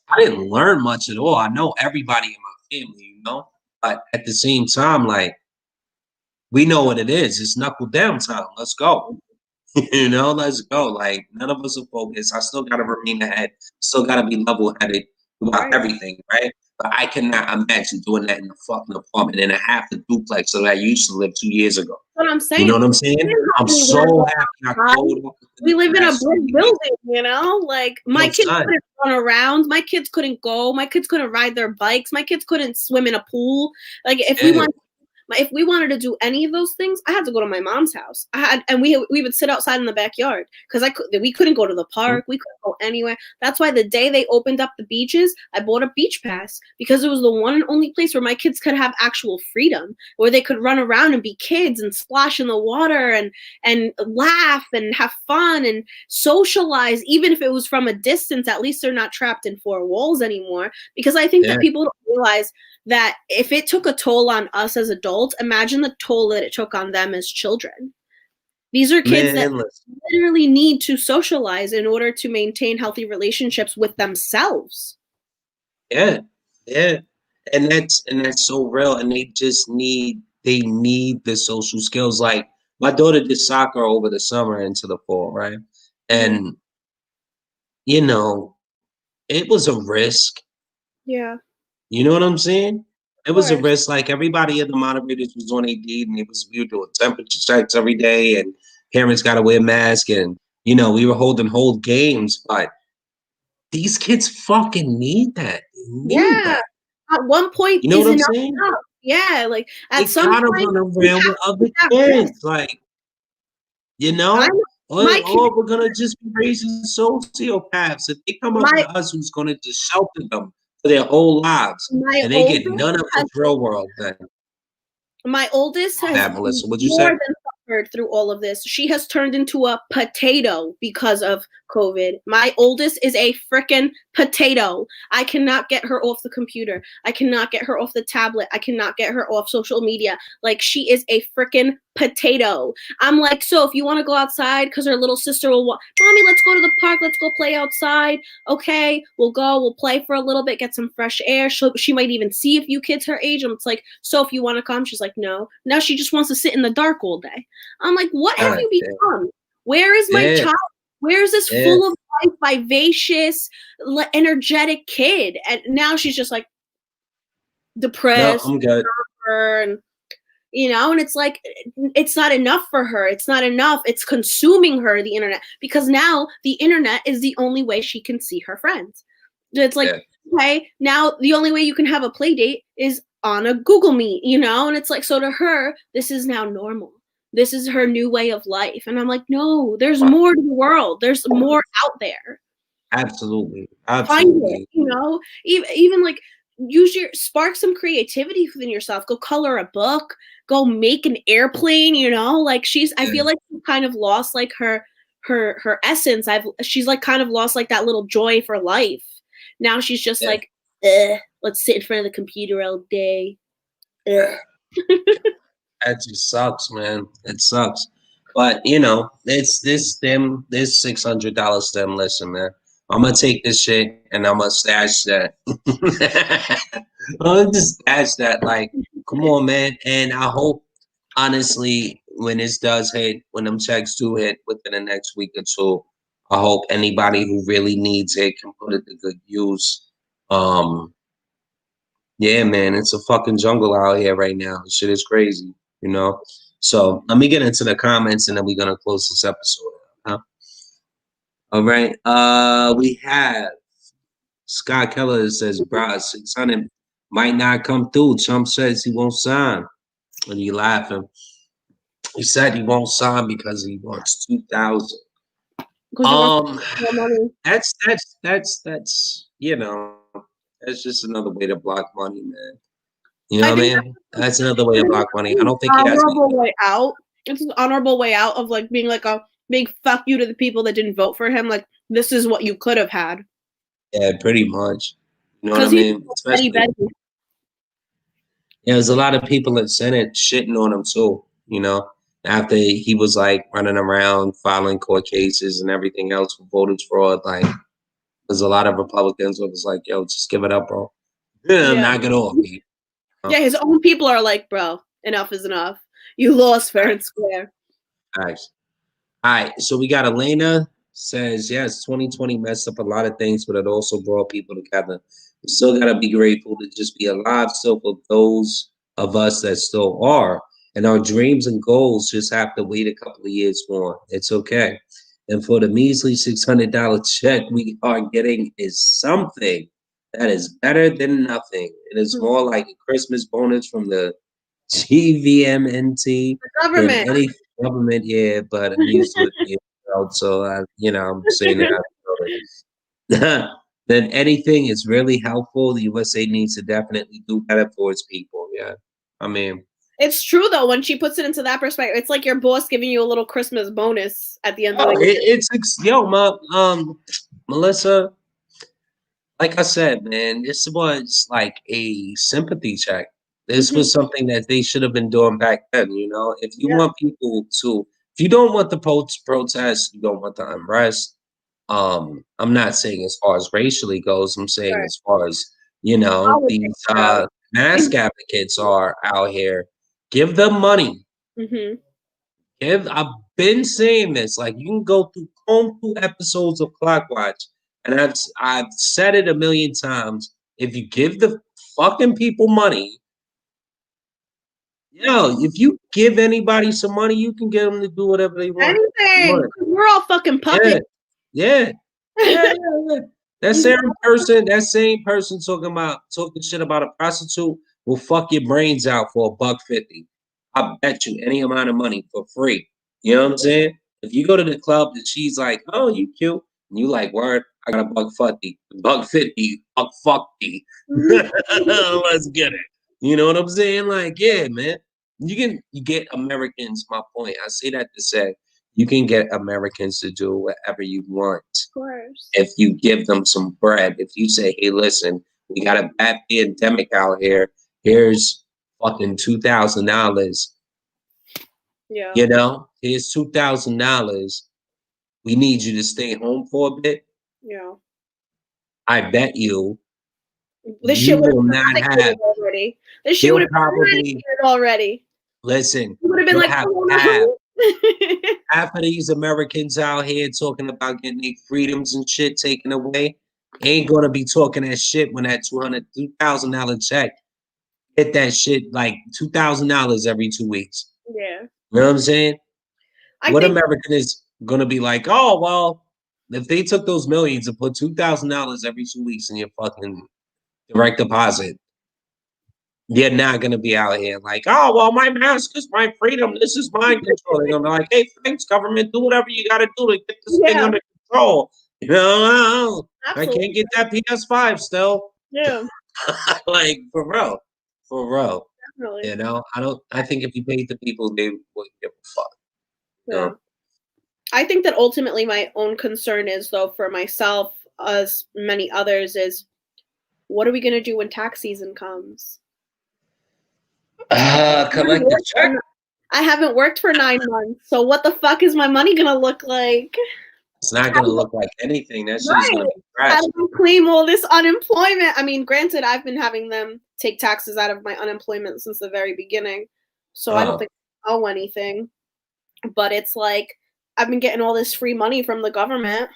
I didn't learn much at all. I know everybody in my family, but at the same time, like we know what it is. It's knuckle down time. Let's go. Let's go. Like none of us are focused. I still gotta remain ahead. Still gotta be level headed about Right. everything, right? But I cannot imagine doing that in a fucking apartment and a half a duplex that I used to live 2 years ago. What I'm You saying. know what I'm saying? I'm so happy I closed up We within live the in a last brick 3 weeks. building, like my kids Son, couldn't run around, my kids couldn't go, my kids couldn't ride their bikes, my kids couldn't swim in a pool. Like yeah, if we wanted to do any of those things, I had to go to my mom's house. And we would sit outside in the backyard because we couldn't go to the park, we couldn't go anywhere. That's why the day they opened up the beaches, I bought a beach pass because it was the one and only place where my kids could have actual freedom, where they could run around and be kids and splash in the water and laugh and have fun and socialize, even if it was from a distance. At least they're not trapped in four walls anymore. Because I think yeah, that people don't realize that if it took a toll on us as adults, imagine the toll that it took on them as children. These are kids that man, listen, literally need to socialize in order to maintain healthy relationships with themselves. yeah, yeah. And that's so real. And they need the social skills. Like my daughter did soccer over the summer into the fall, right? And you know, it was a risk. Yeah, You know what I'm saying? It of was a course. risk. Like everybody in the moderators was on AD, and we were doing temperature checks every day, and parents got to wear masks, and we were holding whole games. But these kids fucking need that. They need Yeah. that. At one point You know is what I'm enough saying? enough. Yeah, like at They some gotta point run we around have with to other take that risk. kids, like you I know, know my kid, or we're gonna just be raising sociopaths. If they come up my with us, who's gonna just shelter them for their whole lives, my and they get oldest none of has this real world, then My oldest has bad, Melissa. What'd you more say? than suffered through all of this. She has turned into a potato because of COVID. My oldest is a freaking potato. I cannot get her off the computer. I cannot get her off the tablet. I cannot get her off social media. Like, she is a freaking potato. I'm like, so if you want to go outside, because her little sister will Mommy, let's go to the park. Let's go play outside. Okay, we'll go. We'll play for a little bit, get some fresh air. She might even see a few kids her age. And it's like, so if you want to come, she's like, no. Now she just wants to sit in the dark all day. I'm like, what have God you damn. become? Where is my Yeah, child? Where is this yeah. full of life, vivacious, energetic kid? And now she's just like No, depressed, I'm good. and and it's like, it's not enough for her. It's not enough. It's consuming her, the internet, because now the internet is the only way she can see her friends. It's like, Yeah, okay, now the only way you can have a play date is on a Google Meet, and it's like, so to her, this is now normal. This is her new way of life. And I'm like, no, there's wow. more to the world. There's more out there. Absolutely, Find it, absolutely. even like spark some creativity within yourself. Go color a book, go make an airplane, like I Yeah, feel like she kind of lost like her essence. She's like kind of lost like that little joy for life. Now she's just yeah. like, let's sit in front of the computer all day. Ugh. That just sucks, man. It sucks. But you know, it's this $600 stem. Listen, man, I'm gonna take this shit and I'm gonna stash that. I'm gonna just stash that. Like, come on, man. And I hope, honestly, when this does hit, when them checks do hit within the next week or two, I hope anybody who really needs it can put it to good use. Um, yeah, man, it's a fucking jungle out here right now. Shit is crazy, you know. So let me get into the comments and then we're gonna close this episode. Huh? All right. We have Scott Keller says, "Bruh, 600 might not come through. Trump says he won't sign." And you laughing? He said he won't sign because he wants 2,000. That's you know, that's just another way to block money, man. You know what I mean? That's another way to block money. I don't think he has honorable way out. It's an honorable way out of like being like a big fuck you to the people that didn't vote for him. Like, this is what you could have had. Yeah, pretty much. You know what I mean? Especially, yeah, there's a lot of people in Senate shitting on him too. You know, after he was like running around filing court cases and everything else for voter fraud, like there's a lot of Republicans who was like, "Yo, just give it up, bro. Yeah, knock it off." You know? Yeah, his own people are like, "Bro, enough is enough. You lost fair and square." Nice. All right, so we got Elena says, yes, 2020 messed up a lot of things, but it also brought people together. We still got to be grateful to just be alive still for those of us that still are. And our dreams and goals just have to wait a couple of years more. It's okay. And for the measly $600 check we are getting is something that is better than nothing. It is more like a Christmas bonus from the GVMNT the government. than any government, yeah, but I'm used to it being out, so you know, I'm saying that. Then anything is really helpful. The USA needs to definitely do better for its people. Yeah, I mean, it's true though. When she puts it into that perspective, it's like your boss giving you a little Christmas bonus at the end of the year. Melissa. Like I said, man, this was like a sympathy check. This was something that they should have been doing back then. You know, if you want people to, if you don't want the protest, you don't want the unrest. I'm not saying as far as racially goes. I'm saying as far as you know these mask advocates are out here. Give them money. I've been saying this. Like you can go through comb through episodes of Clockwatch, and I've said it a million times. If you give the fucking people money, if you give anybody some money, you can get them to do whatever they want. Anything. We're all fucking puppets. Yeah. That same person talking shit about a prostitute will fuck your brains out for $1.50. I bet you any amount of money for free. You know what I'm saying? If you go to the club and she's like, "Oh, you cute," and you like, "Word, I got $1.50, $1.50. Let's get it." You know what I'm saying? Like, yeah, man. You get Americans. My point. I say that to say you can get Americans to do whatever you want. Of course. If you give them some bread, if you say, "Hey, listen, we got a bad pandemic out here. Here's fucking $2,000. Yeah. You know, here's $2,000. We need you to stay home for a bit." Yeah. I bet you. This shit will not have already. This shit would have been already. Listen, would have been like half of these Americans out here talking about getting their freedoms and shit taken away ain't gonna be talking that shit when that $2,000 check hit that shit like $2,000 every 2 weeks. Yeah. You know what I'm saying? What American is gonna be like, "Oh, well, if they took those millions and put $2,000 every 2 weeks in your fucking direct deposit, you're not gonna be out here like, "Oh, well, my mask is my freedom. This is mind control." They're gonna be like, "Hey, thanks, government. Do whatever you gotta do to get this thing under control." You know, I can't get that PS5 still. Yeah. Like for real. Definitely. You know, I think if you paid the people, they wouldn't give a fuck. Yeah. You know? I think that ultimately my own concern is, though, for myself, as many others, is what are we gonna do when tax season comes? Collect the check. I haven't worked for 9 months, so what the fuck is my money gonna look like? It's not gonna look like anything. That shit is Right. gonna be How trash. do I claim all this unemployment? I mean, granted, I've been having them take taxes out of my unemployment since the very beginning, so I don't think I owe anything. But it's like I've been getting all this free money from the government.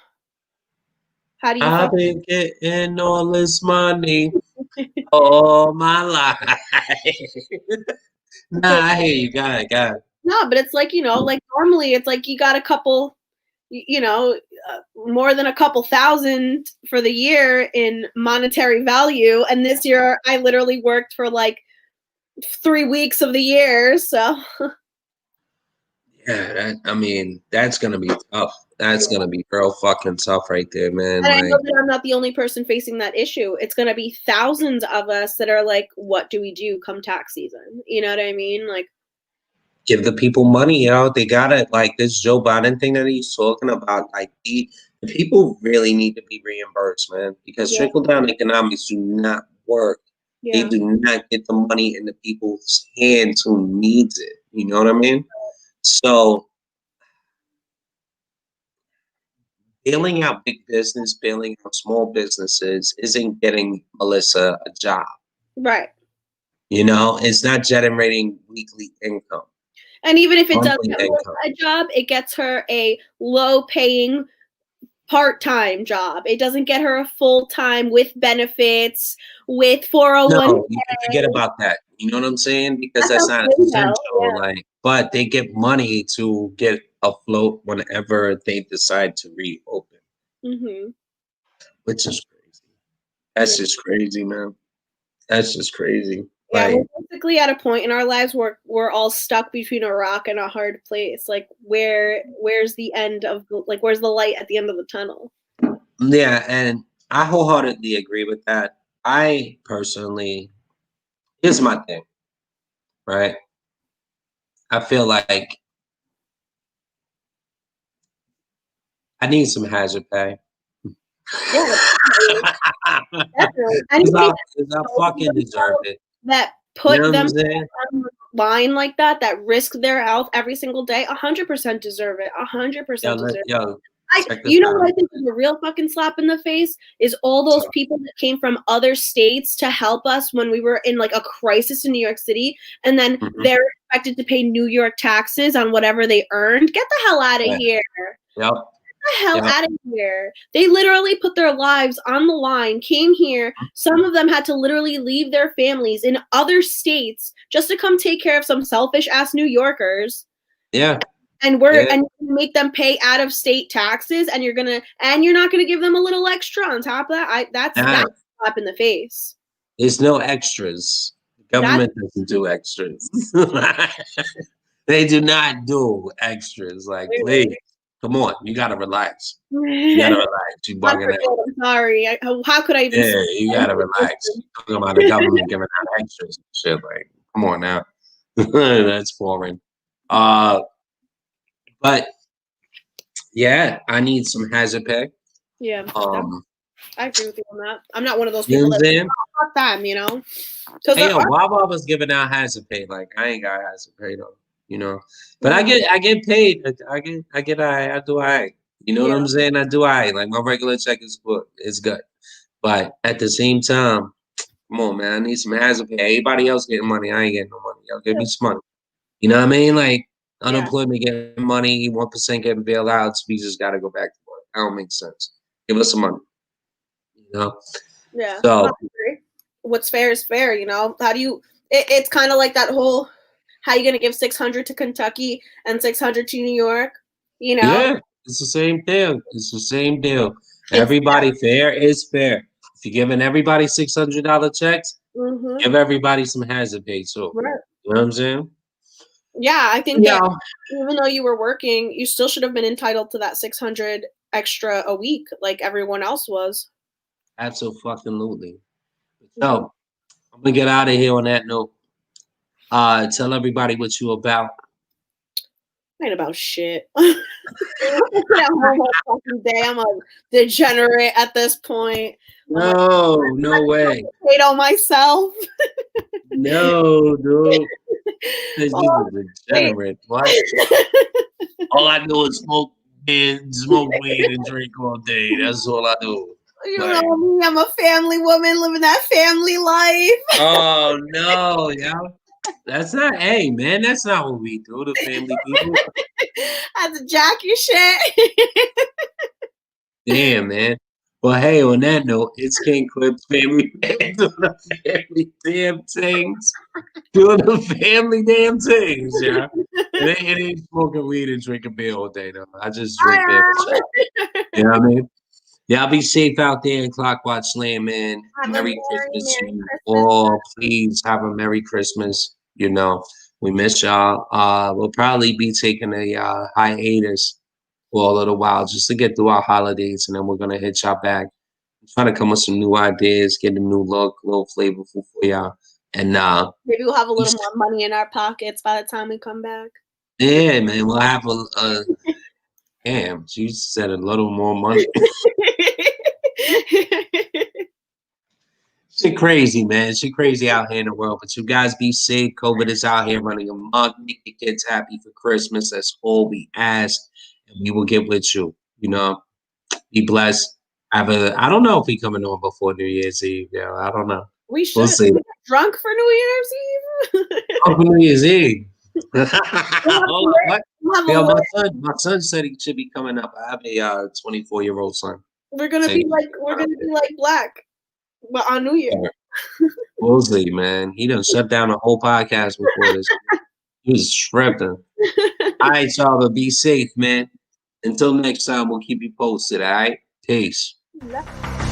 How do you I've been getting all this money all my life. Nah, I hear you. Got it. No, but it's like, like normally it's like you got a couple, more than a couple thousand for the year in monetary value. And this year I literally worked for like 3 weeks of the year. So, Yeah, that's gonna be tough. That's gonna be real fucking tough right there, man. and I know Like, that I'm not the only person facing that issue. It's going to be thousands of us that are like, what do we do come tax season? You know what I mean? Like, give the people money, They gotta like this Joe Biden thing that he's talking about. Like the people really need to be reimbursed, man, because yeah, trickle down economics do not work. They yeah, do not get the money in the people's hands who needs it. You know what I mean? So bailing out big business, bailing out small businesses isn't getting Melissa a job. right. It's not generating weekly income, And even if it does monthly get income. Melissa a job, it gets her a low paying part-time job. It doesn't get her a full-time with benefits, with 401k. No, you can forget about that. You know what I'm saying? Because That's that's not essential. yeah. Like, but they get money to get afloat whenever they decide to reopen, Mm-hmm. which is crazy. That's Yeah. just crazy, man. That's just crazy. Yeah, Like, we're basically at a point in our lives where we're all stuck between a rock and a hard place. Like, where's the end of like where's the light at the end of the tunnel? yeah, and I wholeheartedly agree with that. I personally, here's my thing, right? I feel like I need some hazard pay. Yeah, definitely. Because Anything I fucking deserve it. that You put know what I'm them saying? on the line like that risk their health every single day, 100% deserve it. 100% deserve it. Check this You know out. what I think is a real fucking slap in the face is all those people that came from other states to help us when we were in like a crisis in New York City, and then they're expected to pay New York taxes on whatever they earned. Get the hell out of here. Yep. Get the hell out of here. They literally put their lives on the line, came here. Some of them had to literally leave their families in other states just to come take care of some selfish ass New Yorkers. Yeah. And and make them pay out of state taxes, and you're not gonna give them a little extra on top of that. That's a slap in the face. There's no extras. The government doesn't do extras. They do not do extras. Like, please, come on, you gotta relax. You gotta relax. You bugging out. I'm sorry. How could I even? Yeah, you gotta relax. You're talking about the government giving out extras and shit. Like, come on now. That's boring. But yeah, I need some hazard pay. Yeah, I agree with you on that. I'm not one of those people You know what I'm saying? fuck them, you know. Hey, yo, Wawa was giving out hazard pay. Like, I ain't got hazard pay though, But I get paid. I do all right. You know what I'm saying? I do all right. Like my regular check is good. It's good. But at the same time, come on, man. I need some hazard pay. Everybody else getting money. I ain't getting no money. Yo, give me some money. You know what I mean? Like unemployment getting money, 1% getting bailouts. We just got to go back to work. That don't make sense. Give us some money. Yeah. So what's fair is fair. How do you? It's kind of like that whole. How are you gonna give 600 to Kentucky and 600 to New York? Yeah, it's the same deal. It's the same deal. Everybody fair is fair. If you're giving everybody $600 checks, give everybody some hazard pay too. Right. You know what I'm saying? Yeah, I think that even though you were working, you still should have been entitled to that 600 extra a week, like everyone else was. Absolutely. So I'm gonna get out of here on that note. Tell everybody what you about. Ain't about shit. I'm a degenerate at this point. No way. Potato myself. No, dude. This is a degenerate. What? All I do is smoke and smoke weed and drink all day. That's all I do. You Like, know me, I'm a family woman living that family life. oh no, yeah. That's not, hey man, that's not what we do to family people. I had to jack your shit. Damn, man. Well, hey, on that note, it's King Clip's family man doing the family damn things. Doing the family damn things, yeah. It ain't smoking weed and drinking beer all day, though. I just drink beer with y'all. You know what I mean? Y'all be safe out there in Clockwatch Land, man. Have a Merry Christmas to Merry you Christmas. all. Please have a Merry Christmas. You know, we miss y'all. We'll probably be taking a hiatus for a little while just to get through our holidays, and then we're gonna hit y'all back. Try to come with some new ideas, get a new look, a little flavorful for y'all. And maybe we'll have a little more money in our pockets by the time we come back. yeah, man, we'll have a damn, she said a little more money. Shit crazy, man. Shit crazy out here in the world. But you guys be safe. COVID is out here running amok. Make your kids happy for Christmas. That's all we ask. And we will get with you. You know, be blessed. I don't know if we coming on before New Year's Eve, yo. I don't know. We should. We'll see. We get drunk for New Year's Eve. Oh, for New Year's Eve. Hold on, what? We'll Yo, my son said he should be coming up. I have a 24-year-old son. we're gonna be like Black, but on New Year. We'll see, man. He done shut down a whole podcast before this. He was tripping. All right, y'all, but be safe, man. Until next time, we'll keep you posted, all right? Peace. Yeah.